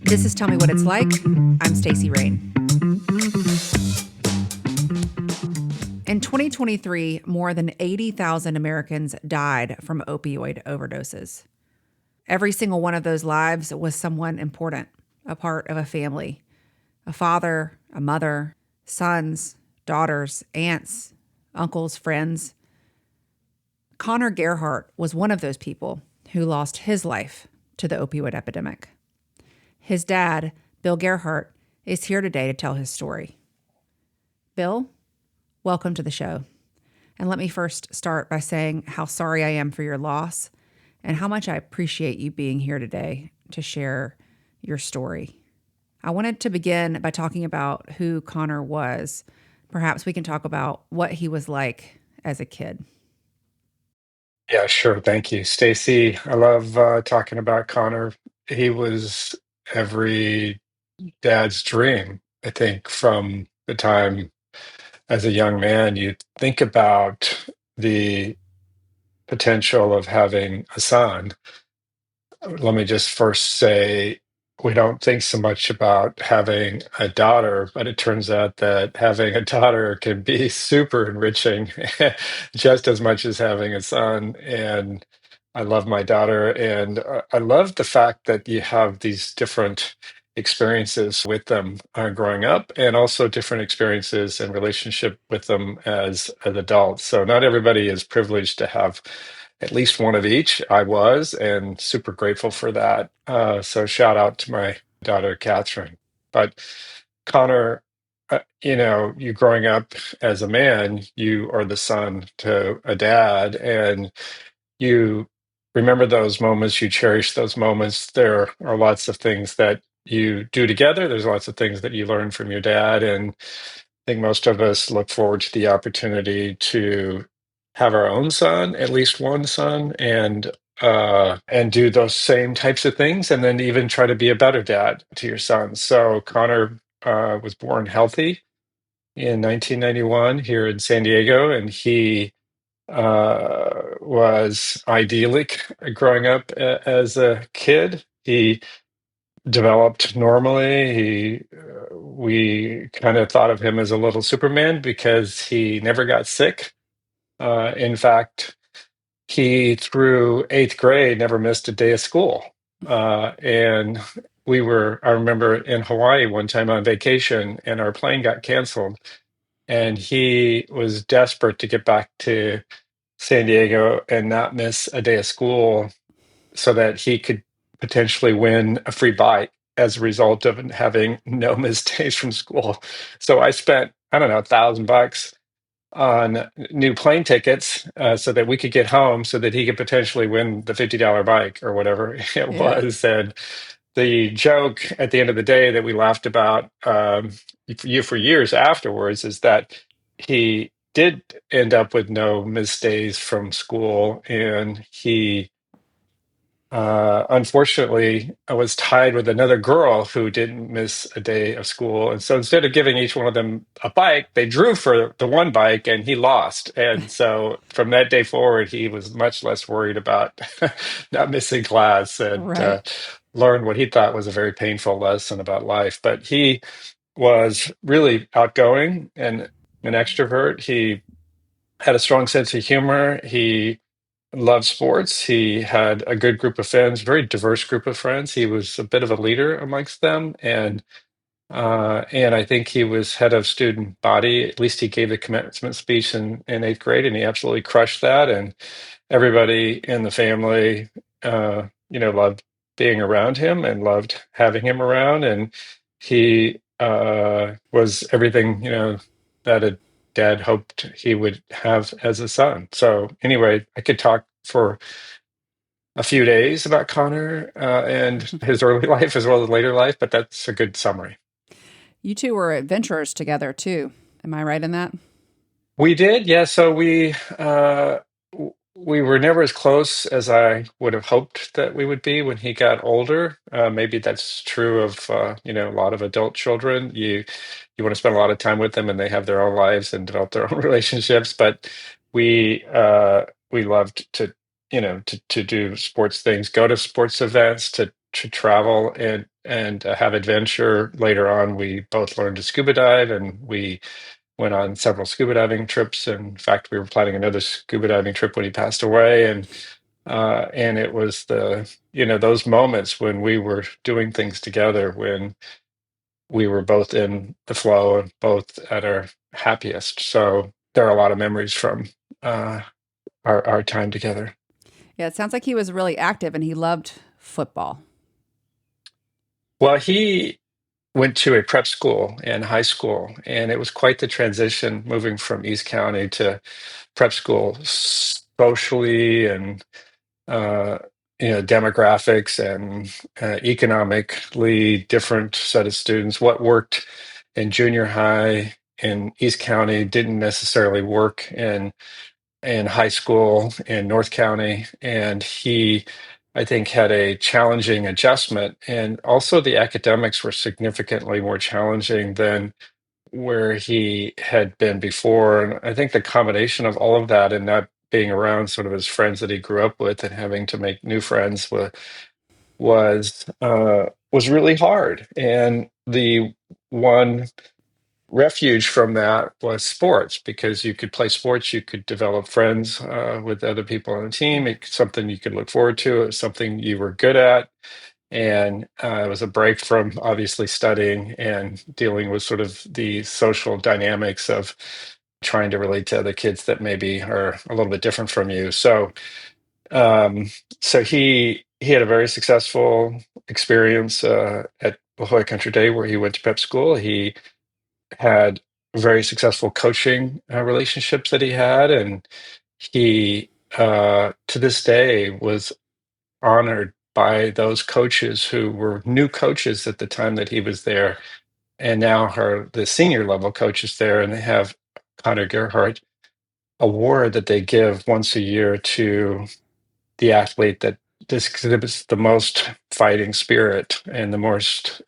This is Tell Me What It's Like. I'm Stacey Rain. In 2023, more than 80,000 Americans died from opioid overdoses. Every single one of those lives was someone important, a part of a family, a father, a mother, sons, daughters, aunts, uncles, friends. Connor Gerhart was one of those people who lost his life to the opioid epidemic. His dad, Bill Gerhart, is here today to tell his story. Bill, welcome to the show. And let me first start by saying how sorry I am for your loss and how much I appreciate you being here today to share your story. I wanted to begin by talking about who Connor was. Perhaps we can talk about what he was like as a kid. Yeah, sure. Thank you, Stacy. I love talking about Connor. He was every dad's dream, I think, from the time as a young man. You think about the potential of having a son. Let me just first say we don't think so much about having a daughter, but it turns out that having a daughter can be super enriching just as much as having a son. And I love my daughter, and I love the fact that you have these different experiences with them growing up, and also different experiences and relationship with them as adults. So not everybody is privileged to have at least one of each. I was, and super grateful for that. So shout out to my daughter, Catherine. But Connor, you growing up as a man, you are the son to a dad, and you remember those moments, you cherish those moments. There are lots of things that you do together. There's lots of things that you learn from your dad. And I think most of us look forward to the opportunity to have our own son, at least one son, and do those same types of things, and then even try to be a better dad to your son. So Connor was born healthy in 1991 here in San Diego, and he was idyllic growing up as a kid. He developed normally. We kind of thought of him as a little Superman because he never got sick. In fact, he through eighth grade never missed a day of school. And I remember in Hawaii one time on vacation, and our plane got canceled, and he was desperate to get back to San Diego and not miss a day of school so that he could potentially win a free bike as a result of having no missed days from school. So I spent, I don't know, $1,000 on new plane tickets so that we could get home so that he could potentially win the $50 bike or whatever it Yeah. was. And the joke at the end of the day that we laughed about for years afterwards is that he did end up with no missed days from school, and he unfortunately, I was tied with another girl who didn't miss a day of school. And so instead of giving each one of them a bike, they drew for the one bike and he lost. And so from that day forward, he was much less worried about not missing class, and Right. learned what he thought was a very painful lesson about life. But he was really outgoing and an extrovert. He had a strong sense of humor. He loved sports. He had a good group of friends, very diverse group of friends. He was a bit of a leader amongst them, and I think he was head of student body. At least he gave the commencement speech in eighth grade, and he absolutely crushed that. And everybody in the family, loved being around him and loved having him around. And he was everything that a dad hoped he would have as a son. So anyway, I could talk for a few days about Connor and his early life as well as later life, but that's a good summary. You two were adventurers together, too. Am I right in that? We did, yeah. So we were never as close as I would have hoped that we would be when he got older. Maybe that's true of a lot of adult children. You want to spend a lot of time with them, and they have their own lives and develop their own relationships. But we loved to to do sports things, go to sports events, to travel and have adventure. Later on, we both learned to scuba dive, and we went on several scuba diving trips. In fact, we were planning another scuba diving trip when he passed away, and it was those moments when we were doing things together, when we were both in the flow and both at our happiest. So there are a lot of memories from uh, our time together. Yeah, it sounds like he was really active and he loved football. Well, he went to a prep school in high school, and it was quite the transition moving from East County to prep school, socially and uh, demographics and economically different set of students. What worked in junior high in East County didn't necessarily work in high school in North County, and he, I think, had a challenging adjustment. And also, the academics were significantly more challenging than where he had been before. And I think the combination of all of that and not being around sort of his friends that he grew up with and having to make new friends was really hard. And the one refuge from that was sports, because you could play sports, you could develop friends with other people on the team. It's something you could look forward to. It was something you were good at, and it was a break from obviously studying and dealing with sort of the social dynamics of trying to relate to other kids that maybe are a little bit different from you. Um, so he had a very successful experience at La Jolla Country Day, where he went to prep school. He had very successful coaching relationships that he had, and he to this day was honored by those coaches who were new coaches at the time that he was there, and now are the senior level coaches there, and they have Connor Gerhart award that they give once a year to the athlete that exhibits the most fighting spirit and the most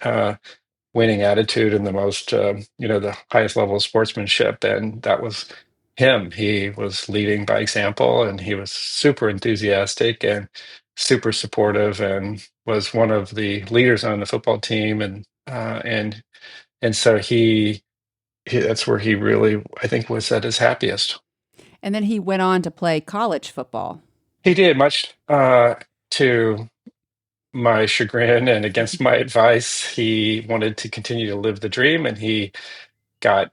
winning attitude and the most the highest level of sportsmanship. And that was him. He was leading by example, and he was super enthusiastic and super supportive, and was one of the leaders on the football team. And so he that's where he really, I think, was at his happiest. And then he went on to play college football. He did, much to my chagrin and against my advice. He wanted to continue to live the dream, and he got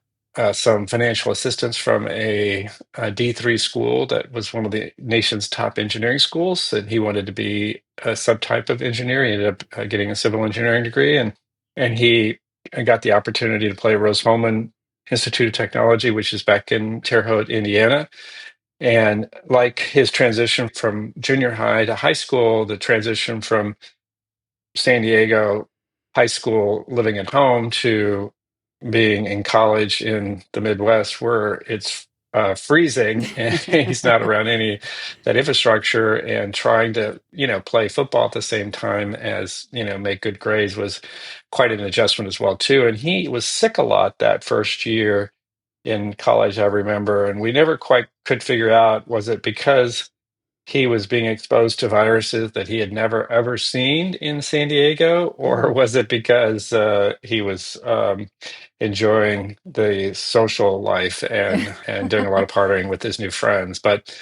some financial assistance from a D3 school that was one of the nation's top engineering schools. And he wanted to be a subtype of engineer. He ended up getting a civil engineering degree, and he got the opportunity to play Rose-Hulman Institute of Technology, which is back in Terre Haute, Indiana. And like his transition from junior high to high school, the transition from San Diego high school living at home to being in college in the Midwest, where it's freezing and he's not around any that infrastructure, and trying to play football at the same time as make good grades, was quite an adjustment as well too. And he was sick a lot that first year in college, I remember, and we never quite could figure out, was it because he was being exposed to viruses that he had never ever seen in San Diego, or was it because he was enjoying the social life and doing a lot of partying with his new friends? But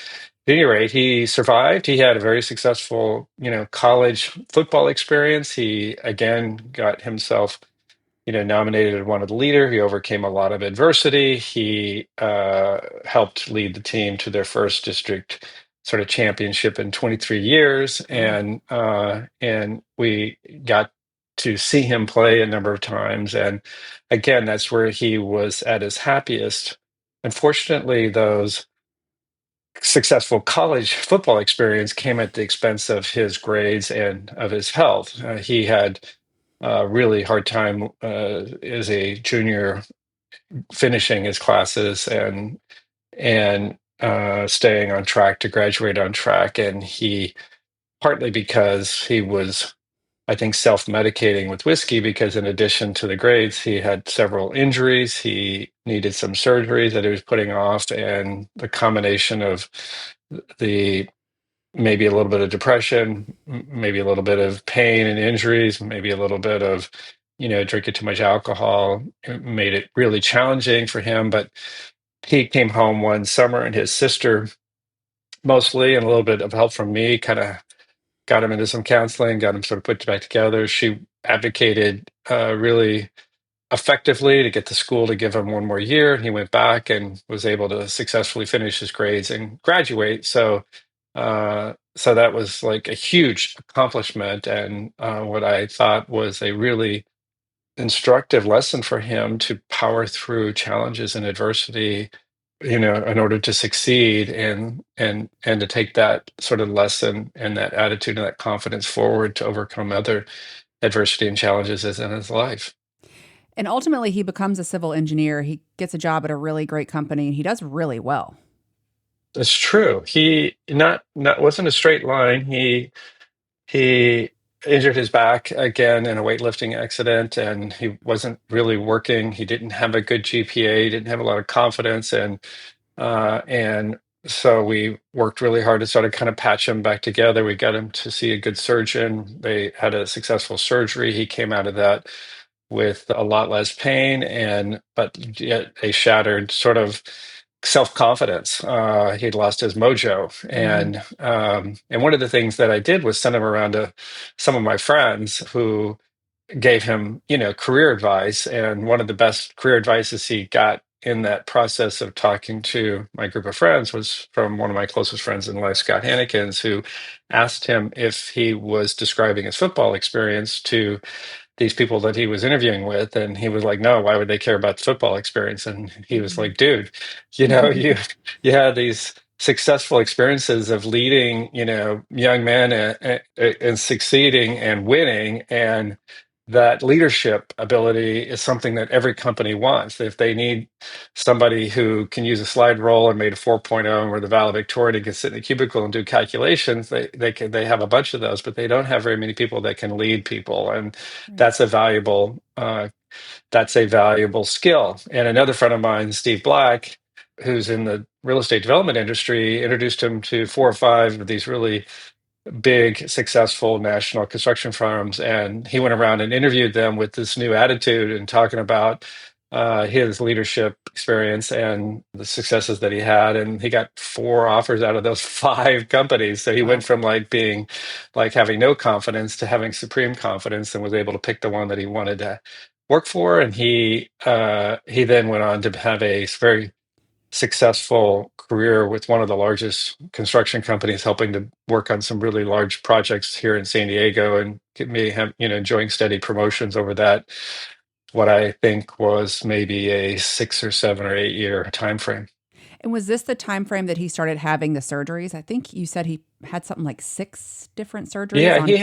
at any rate, he survived. He had a very successful, college football experience. He again got himself nominated as one of the leader. He overcame a lot of adversity. He helped lead the team to their first district sort of championship in 23 years, Wow. and we got to see him play a number of times. And again, that's where he was at his happiest. Unfortunately, those successful college football experience came at the expense of his grades and of his health. He had really hard time as a junior finishing his classes and staying on track to graduate on track. And he, partly because he was, I think, self-medicating with whiskey, because in addition to the grades, he had several injuries. He needed some surgeries that he was putting off, and the combination of the maybe a little bit of depression, maybe a little bit of pain and injuries, maybe a little bit of, drinking too much alcohol. It made it really challenging for him. But he came home one summer, and his sister, mostly, and a little bit of help from me, kind of got him into some counseling, got him sort of put back together. She advocated really effectively to get the school to give him one more year. He went back and was able to successfully finish his grades and graduate. So that was like a huge accomplishment, and what I thought was a really instructive lesson for him to power through challenges and adversity, in order to succeed, and to take that sort of lesson and that attitude and that confidence forward to overcome other adversity and challenges as in his life. And ultimately, he becomes a civil engineer. He gets a job at a really great company, and he does really well. It's true. He not wasn't a straight line. He injured his back again in a weightlifting accident, and he wasn't really working. He didn't have a good GPA. He didn't have a lot of confidence, and so we worked really hard to sort of kind of patch him back together. We got him to see a good surgeon. They had a successful surgery. He came out of that with a lot less pain, and but yet a shattered sort of self-confidence. He'd lost his mojo, Mm-hmm. and one of the things that I did was send him around to some of my friends who gave him, career advice. And one of the best career advices he got in that process of talking to my group of friends was from one of my closest friends in life, Scott Hannikins, who asked him if he was describing his football experience to these people that he was interviewing with. And he was like, no, why would they care about the football experience? And he was like, dude, you you had these successful experiences of leading, young men, and succeeding and winning. And that leadership ability is something that every company wants. If they need somebody who can use a slide rule or made a 4.0 or the valedictorian and can sit in a cubicle and do calculations, they have a bunch of those, but they don't have very many people that can lead people. And Right. that's a valuable skill. And another friend of mine, Steve Black, who's in the real estate development industry, introduced him to four or five of these really big, successful national construction firms. And he went around and interviewed them with this new attitude and talking about his leadership experience and the successes that he had. And he got four offers out of those five companies. So he went Wow. from like being like having no confidence to having supreme confidence, and was able to pick the one that he wanted to work for. And he then went on to have a very successful career with one of the largest construction companies, helping to work on some really large projects here in San Diego, and get me have, enjoying steady promotions over that, what I think was maybe a 6 or 7 or 8 year time frame. And was this the time frame that he started having the surgeries? I think you said he had something like six different surgeries Yeah, on. he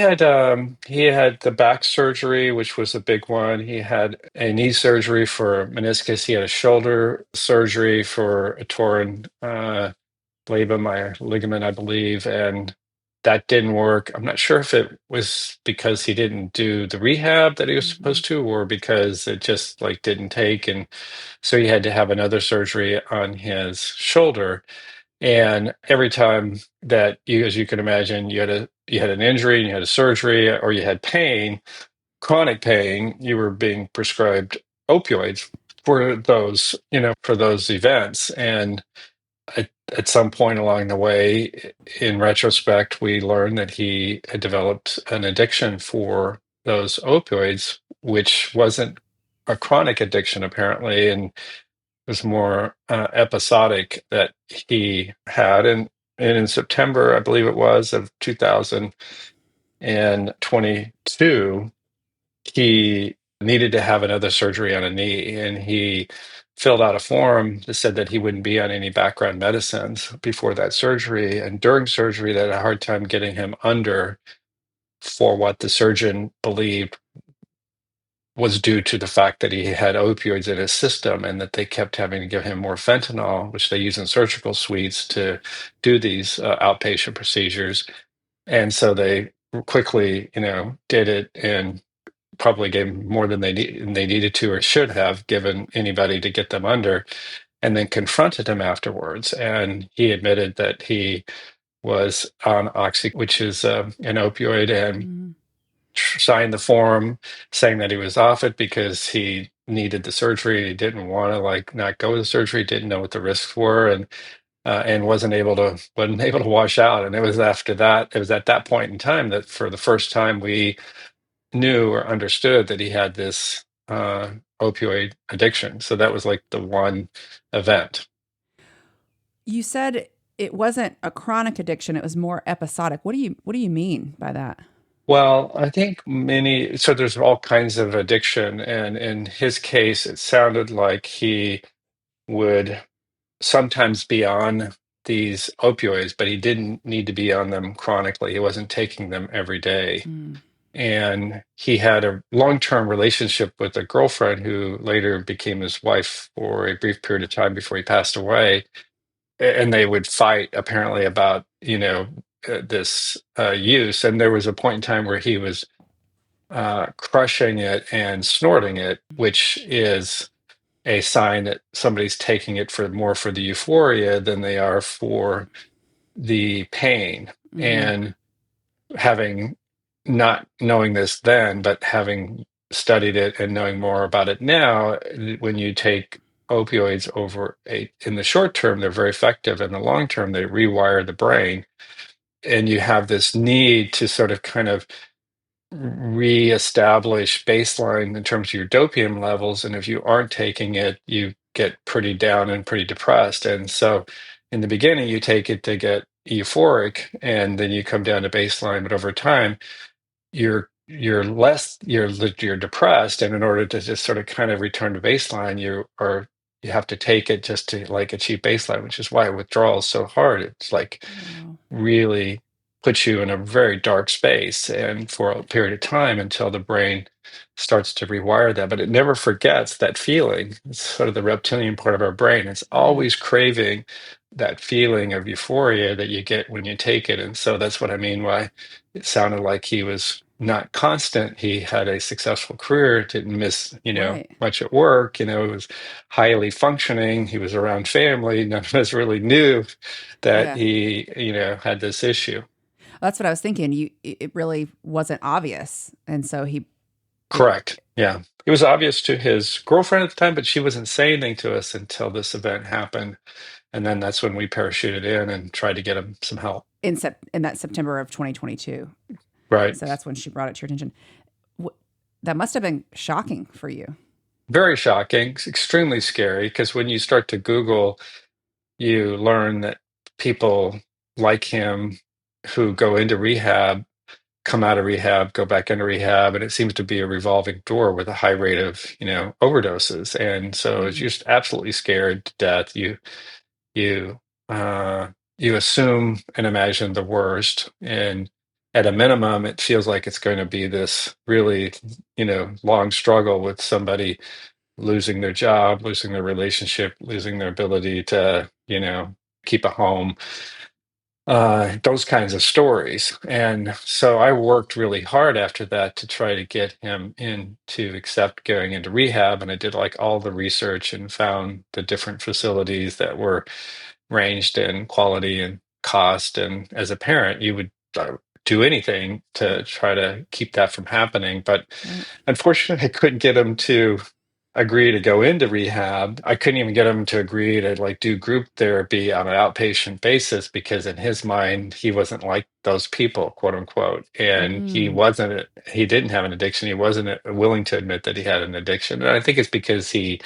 had the back surgery, which was a big one. He had a knee surgery for meniscus. He had a shoulder surgery for a torn labrum, my ligament, I believe, and that didn't work. I'm not sure if it was because he didn't do the rehab that he was Mhm. supposed to, or because it just like didn't take, and so he had to have another surgery on his shoulder. And every time that as you can imagine, you had an injury and you had a surgery, or you had pain, chronic pain, you were being prescribed opioids for those events. And at some point along the way, in retrospect, we learned that he had developed an addiction for those opioids, which wasn't a chronic addiction, apparently, and was more episodic that he had. And in September, I believe it was, of 2022, he needed to have another surgery on a knee, and he filled out a form that said that he wouldn't be on any background medicines before that surgery. And during surgery, they had a hard time getting him under for what the surgeon believed was due to the fact that he had opioids in his system, and that they kept having to give him more fentanyl, which they use in surgical suites to do these outpatient procedures. And so they quickly, did it, and probably gave more than they needed to or should have given anybody to get them under, and then confronted him afterwards. And he admitted that he was on Oxy, which is an opioid, and Mm. signed the form saying that he was off it because he needed the surgery. He didn't want to like not go to the surgery, didn't know what the risks were, and wasn't able to wash out. And it was after that, it was at that point in time that for the first time we knew or understood that he had this opioid addiction. So that was like the one event. You said it wasn't a chronic addiction, it was more episodic. What do you mean by that? Well, I think so there's all kinds of addiction. And in his case, it sounded like he would sometimes be on these opioids, but he didn't need to be on them chronically. He wasn't taking them every day. Mm. And he had a long-term relationship with a girlfriend who later became his wife for a brief period of time before he passed away. And they would fight apparently about, this use. And there was a point in time where he was crushing it and snorting it, which is a sign that somebody's taking it for more for the euphoria than they are for the pain. Mhm. And having not knowing this then, but having studied it and knowing more about it now, when you take opioids in the short term, they're very effective. In the long term, they rewire the brain. And you have this need to sort of kind of reestablish baseline in terms of your dopium levels. And if you aren't taking it, you get pretty down and pretty depressed. And so in the beginning, you take it to get euphoric, and then you come down to baseline. But over time, you're depressed, and in order to just sort of kind of return to baseline, you have to take it just to like achieve baseline, which is why withdrawal is so hard. It's like Wow. really puts you in a very dark space and for a period of time until the brain starts to rewire that. But it never forgets that feeling. It's sort of the reptilian part of our brain. It's Right. always craving that feeling of euphoria that you get when you take it. And so that's what I mean why it sounded like he was not constant. He had a successful career, didn't miss, Right. much at work, he was highly functioning. He was around family. None of us really knew that Yeah. he, had this issue. That's what I was thinking. It really wasn't obvious. And so it, Correct. Yeah. It was obvious to his girlfriend at the time, but she wasn't saying anything to us until this event happened. And then that's when we parachuted in and tried to get him some help. in that September of 2022. Right. So that's when she brought it to your attention. That must have been shocking for you. Very shocking, extremely scary, because when you start to Google, you learn that people like him who go into rehab come out of rehab, go back into rehab, and it seems to be a revolving door with a high rate of, overdoses. And so it's Mm. just absolutely scared to death. You uh, you assume and imagine the worst, and at a minimum, it feels like it's going to be this really, long struggle with somebody losing their job, losing their relationship, losing their ability to, keep a home, those kinds of stories. And so I worked really hard after that to try to get him in to accept going into rehab. And I did like all the research and found the different facilities that were ranged in quality and cost. And as a parent, you would do anything Yeah. to try to keep that from happening. But Right. unfortunately, I couldn't get him to agree to go into rehab. I couldn't even get him to agree to like do group therapy on an outpatient basis because in his mind he wasn't like those people, quote unquote. And Mm. he didn't have an addiction. He wasn't willing to admit that he had an addiction. And I think it's because he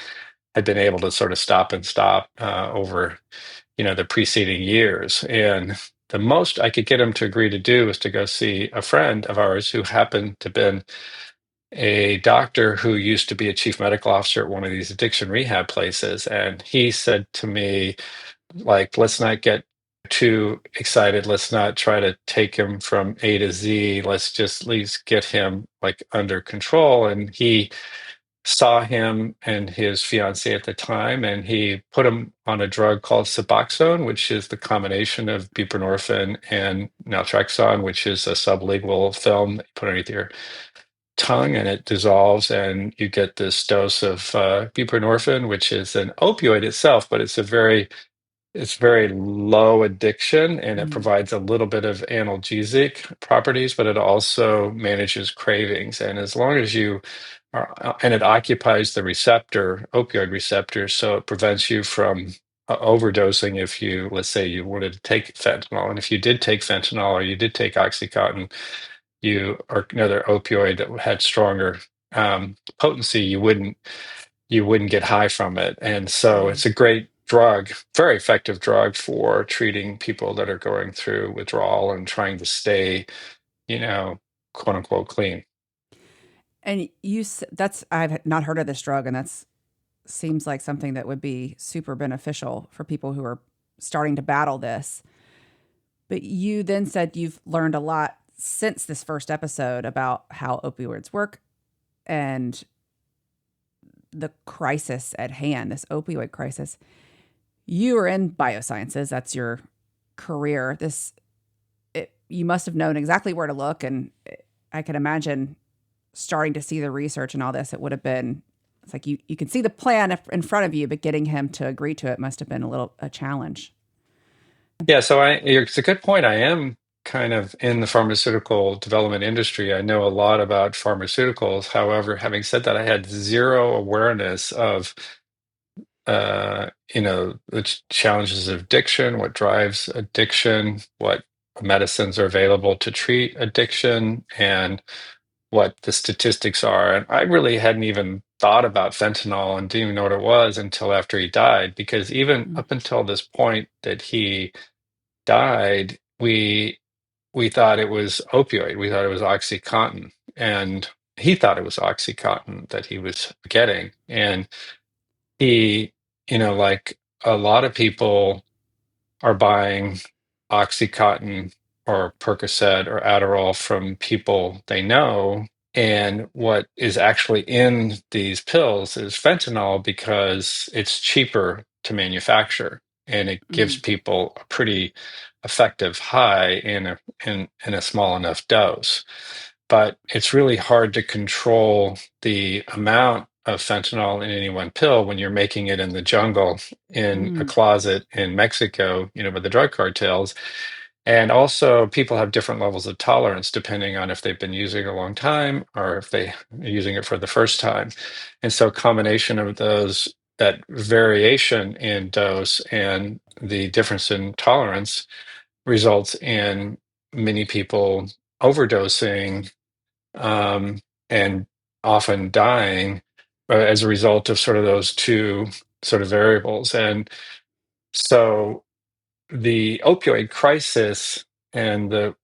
had been able to sort of stop over, the preceding years. And the most I could get him to agree to do was to go see a friend of ours who happened to been a doctor who used to be a chief medical officer at one of these addiction rehab places. And he said to me, like, let's not get too excited. Let's not try to take him from A to Z. Let's just at least get him like under control. And he saw him and his fiancee at the time, and he put him on a drug called Suboxone, which is the combination of buprenorphine and naltrexone, which is a sublingual film that you put underneath your tongue and it dissolves and you get this dose of buprenorphine, which is an opioid itself, but it's a very it's very low addiction, and it Mm. provides a little bit of analgesic properties, but it also manages cravings. And as long as you are, and it occupies the receptor, opioid receptor, so it prevents you from overdosing if you, let's say, you wanted to take fentanyl. And if you did take fentanyl or you did take Oxycontin, you or another opioid that had stronger potency, you wouldn't get high from it. And so Mm. it's a great drug, very effective drug for treating people that are going through withdrawal and trying to stay, you know, quote unquote clean. And that's I've not heard of this drug, and that's seems like something that would be super beneficial for people who are starting to battle this. But you then said you've learned a lot since this first episode about how opioids work and the crisis at hand, this opioid crisis. You are in biosciences, that's your career. You must have known exactly where to look, and I can imagine starting to see the research and all this. It would have been, it's like you can see the plan in front of you, but getting him to agree to it must have been a challenge. Yeah, so it's a good point. I am kind of in the pharmaceutical development industry. I know a lot about pharmaceuticals. However, having said that, I had zero awareness of the challenges of addiction, what drives addiction, what medicines are available to treat addiction, and what the statistics are. And I really hadn't even thought about fentanyl and didn't even know what it was until after he died, because even Mm. up until this point that he died, we thought it was opioid. We thought it was OxyContin, and he thought it was OxyContin that he was getting. And he, like a lot of people are buying OxyContin or Percocet or Adderall from people they know. And what is actually in these pills is fentanyl because it's cheaper to manufacture and it gives Mm. people a pretty effective high in a small enough dose. But it's really hard to control the amount of fentanyl in any one pill when you're making it in the jungle in a Mm. closet in Mexico, by the drug cartels. And also, people have different levels of tolerance depending on if they've been using it a long time or if they are using it for the first time. And so, combination of those, that variation in dose and the difference in tolerance results in many people overdosing um, and often dying as a result of sort of those two sort of variables. And so the opioid crisis and the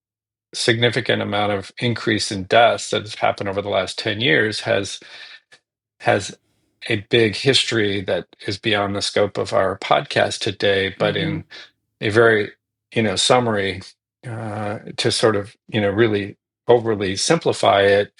significant amount of increase in deaths that has happened over the last 10 years has a big history that is beyond the scope of our podcast today, but Mm-hmm. in a very summary, to sort of really overly simplify it,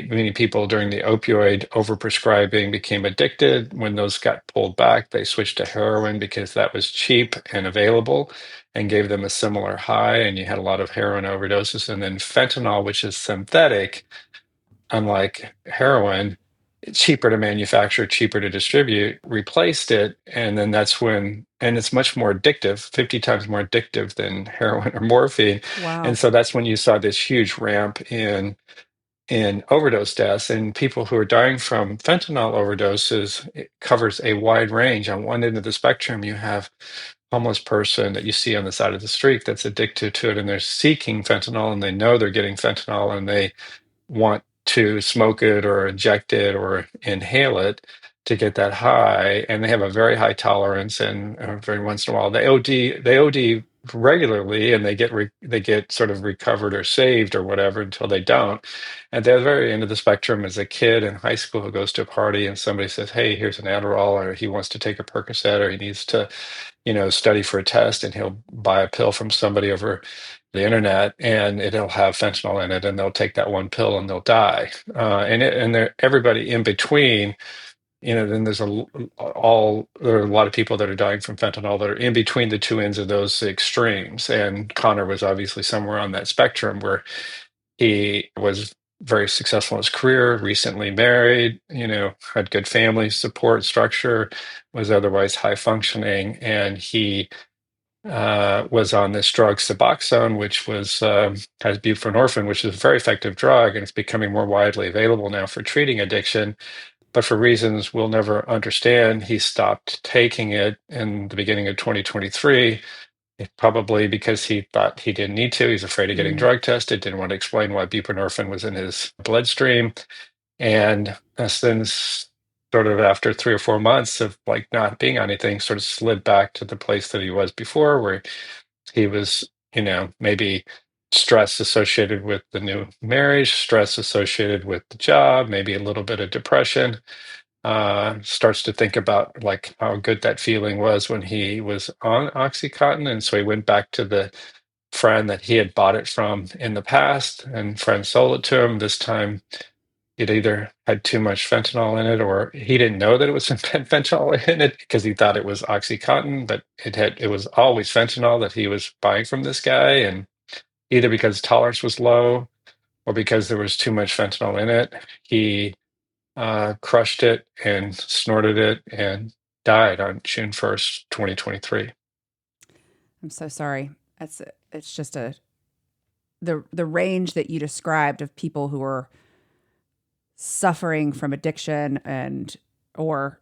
many people during the opioid overprescribing became addicted. When those got pulled back, they switched to heroin because that was cheap and available and gave them a similar high. And you had a lot of heroin overdoses. And then fentanyl, which is synthetic, unlike heroin, cheaper to manufacture, cheaper to distribute, replaced it. And then and it's much more addictive, 50 times more addictive than heroin or morphine. And Wow. so that's when you saw this huge ramp in overdose deaths, and people who are dying from fentanyl overdoses. It covers a wide range. On one end of the spectrum, you have homeless person that you see on the side of the street that's addicted to it, and they're seeking fentanyl, and they know they're getting fentanyl, and they want to smoke it or inject it or inhale it to get that high, and they have a very high tolerance, and every once in a while they OD regularly, and they get sort of recovered or saved or whatever until they don't. At the very end of the spectrum is a kid in high school who goes to a party and somebody says, "Hey, here's an Adderall," or he wants to take a Percocet, or he needs to study for a test, and he'll buy a pill from somebody over the internet, and it'll have fentanyl in it, and they'll take that one pill and they'll die. And there, everybody in between, then there are a lot of people that are dying from fentanyl that are in between the two ends of those extremes. And Connor was obviously somewhere on that spectrum where he was very successful in his career, recently married, had good family support structure, was otherwise high functioning, and he was on this drug Suboxone, which has buprenorphine, which is a very effective drug, and it's becoming more widely available now for treating addiction. But for reasons we'll never understand, he stopped taking it in the beginning of 2023. Probably because he thought he didn't need to. He's afraid of getting Mm. drug tested, didn't want to explain why buprenorphine was in his bloodstream. And since sort of after 3 or 4 months of like not being on anything, sort of slid back to the place that he was before, where he was, maybe stress associated with the new marriage, stress associated with the job, maybe a little bit of depression. Starts to think about like how good that feeling was when he was on Oxycontin. And so he went back to the friend that he had bought it from in the past, and friend sold it to him. This time it either had too much fentanyl in it, or he didn't know that it was fentanyl in it because he thought it was Oxycontin, but it was always fentanyl that he was buying from this guy. And either because tolerance was low or because there was too much fentanyl in it, he crushed it and snorted it and died on June 1st, 2023. I'm so sorry. It's just the range that you described of people who are suffering from addiction and or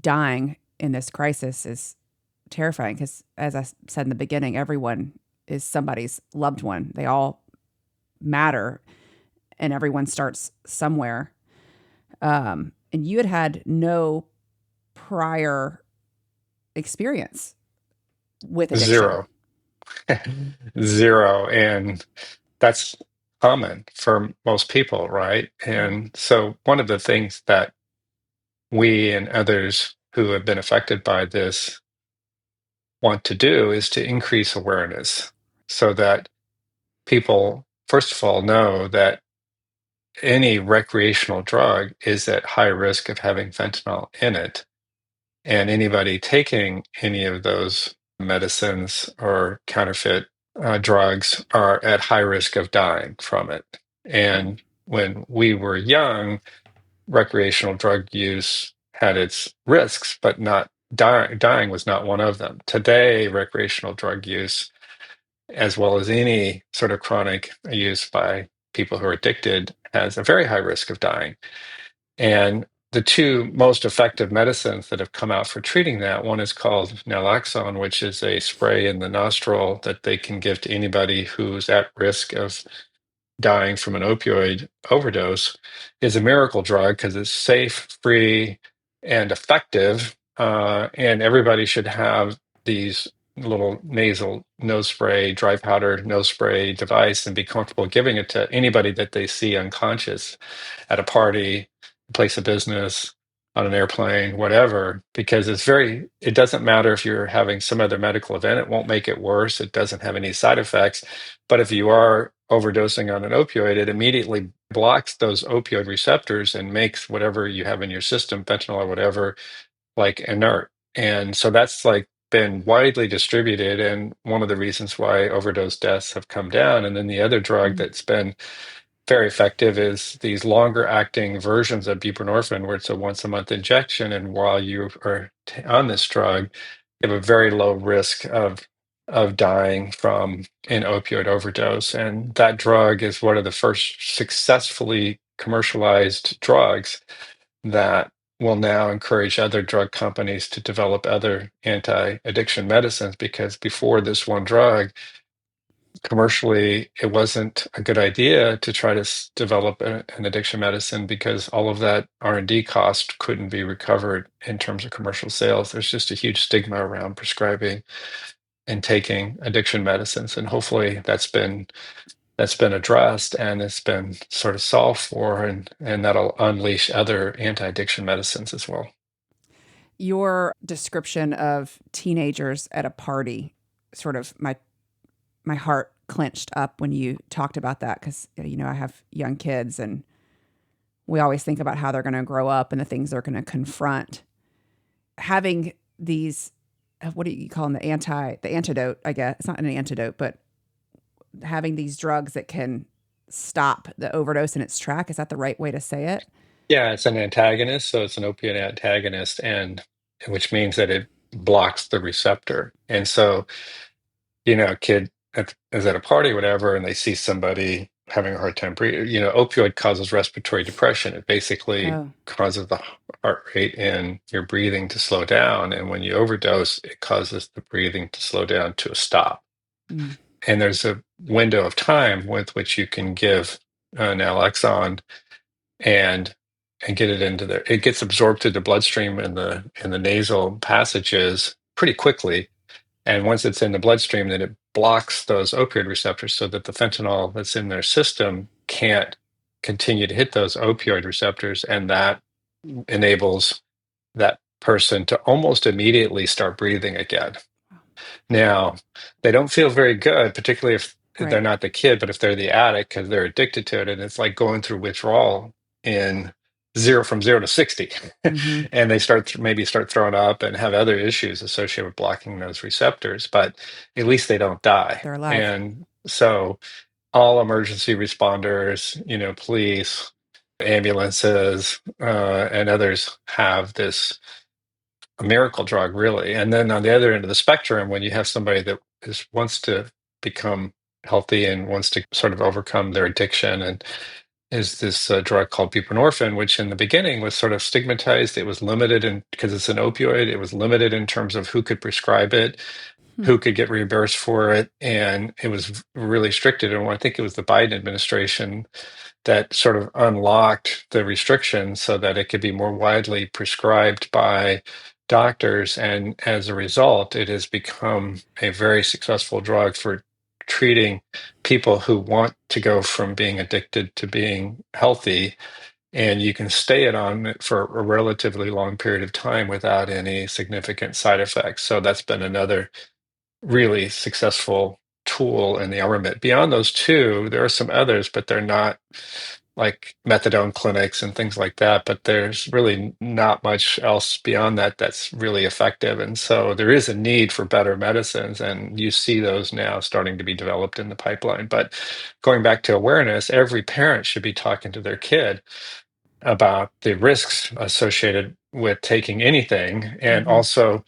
dying in this crisis is terrifying because, as I said in the beginning, everyone is somebody's loved one. They all matter, and everyone starts somewhere. And you had no prior experience with addiction. Zero. Zero. And that's common for most people, right? Mm. And so one of the things that we and others who have been affected by this want to do is to increase awareness so that people, first of all, know that any recreational drug is at high risk of having fentanyl in it. And anybody taking any of those medicines or counterfeit drugs are at high risk of dying from it. Right. And when we were young, recreational drug use had its risks, but not dying was not one of them. Today, recreational drug use, as well as any sort of chronic use by people who are addicted, has a very high risk of dying. And the two most effective medicines that have come out for treating that, one is called naloxone, which is a spray in the nostril that they can give to anybody who's at risk of dying from an opioid overdose, is a miracle drug because it's safe, free, and effective. And everybody should have these little nasal nose spray, dry powder nose spray device and be comfortable giving it to anybody that they see unconscious at a party, a place of business, on an airplane, whatever, because it doesn't matter if you're having some other medical event, it won't make it worse. It doesn't have any side effects. But if you are overdosing on an opioid, it immediately blocks those opioid receptors and makes whatever you have in your system, fentanyl or whatever, like inert. And so that's like been widely distributed and one of the reasons why overdose deaths have come down. And then the other drug Mm. that's been very effective is these longer acting versions of buprenorphine where it's a once a month injection, and while you are on this drug you have a very low risk of dying from an opioid overdose. And that drug is one of the first successfully commercialized drugs that will now encourage other drug companies to develop other anti-addiction medicines, because before this one drug, commercially it wasn't a good idea to try to develop an addiction medicine because all of that R&D cost couldn't be recovered in terms of commercial sales. There's just a huge stigma around prescribing and taking addiction medicines, and hopefully that's been addressed and it's been sort of solved for, and that'll unleash other anti-addiction medicines as well. Your description of teenagers at a party, sort of my heart clenched up when you talked about that because I have young kids and we always think about how they're going to grow up and the things they're going to confront. Having these, what do you call them? The antidote, I guess. It's not an antidote, but having these drugs that can stop the overdose in its track. Is that the right way to say it? Yeah, it's an antagonist, so it's an opiate antagonist, and which means that it blocks the receptor. And so, a kid is at a party, whatever, and they see somebody having a hard time breathing. Opioid causes respiratory depression. It basically Oh. causes the heart rate and your breathing to slow down. And when you overdose, it causes the breathing to slow down to a stop. Mm. And there's a window of time with which you can give naloxone and get it into there. It gets absorbed through the bloodstream and the nasal passages pretty quickly. And once it's in the bloodstream, then it blocks those opioid receptors so that the fentanyl that's in their system can't continue to hit those opioid receptors. And that enables that person to almost immediately start breathing again. Now, they don't feel very good, particularly if they're Right. not the kid, but if they're the addict because they're addicted to it. And it's like going through withdrawal in from 0 to 60. Mm-hmm. And they maybe start throwing up and have other issues associated with blocking those receptors, but at least they don't die. They're alive. And so all emergency responders, police, ambulances, and others have this a miracle drug, really. And then on the other end of the spectrum, when you have somebody that wants to become healthy and wants to sort of overcome their addiction, and is this drug called buprenorphine, which in the beginning was sort of stigmatized. It was limited because it's an opioid. It was limited in terms of who could prescribe it, who could get reimbursed for it, and it was really restricted. And I think it was the Biden administration that sort of unlocked the restrictions so that it could be more widely prescribed by doctors. And as a result, it has become a very successful drug for treating people who want to go from being addicted to being healthy. And you can stay it on it for a relatively long period of time without any significant side effects. So that's been another really successful tool in the armament. Beyond those two, there are some others, but they're not like methadone clinics and things like that. But there's really not much else beyond that that's really effective. And so there is a need for better medicines, and you see those now starting to be developed in the pipeline. But going back to awareness, every parent should be talking to their kid about the risks associated with taking anything. And Mm-hmm. also,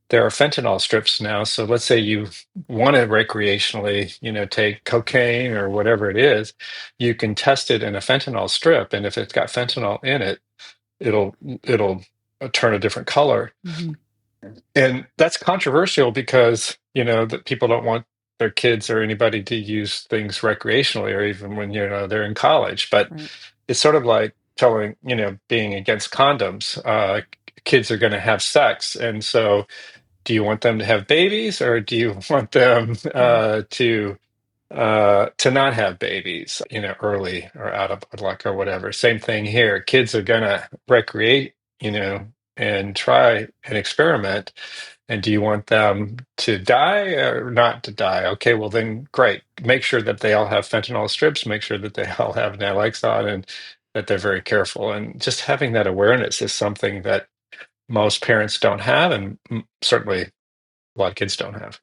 there are fentanyl strips now. So let's say you want to recreationally, take cocaine or whatever it is, you can test it in a fentanyl strip. And if it's got fentanyl in it, it'll turn a different color. Mm-hmm. And that's controversial because, that people don't want their kids or anybody to use things recreationally or even when, they're in college. But Right. it's sort of like telling, being against condoms. Kids are going to have sex. And so do you want them to have babies or do you want them Right. to not have babies, early or out of luck or whatever? Same thing here. Kids are going to recreate, and try and experiment. And do you want them to die or not to die? Okay, well then great. Make sure that they all have fentanyl strips, make sure that they all have naloxone and that they're very careful. And just having that awareness is something that most parents don't have, and certainly a lot of kids don't have.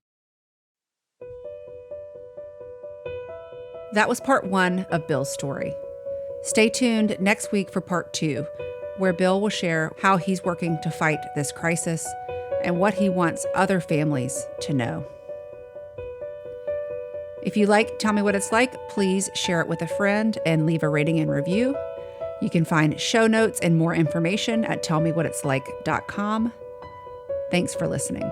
That was part one of Bill's story. Stay tuned next week for part two, where Bill will share how he's working to fight this crisis and what he wants other families to know. If you like Tell Me What It's Like, please share it with a friend and leave a rating and review. You can find show notes and more information at tellmewhatitslike.com. Thanks for listening.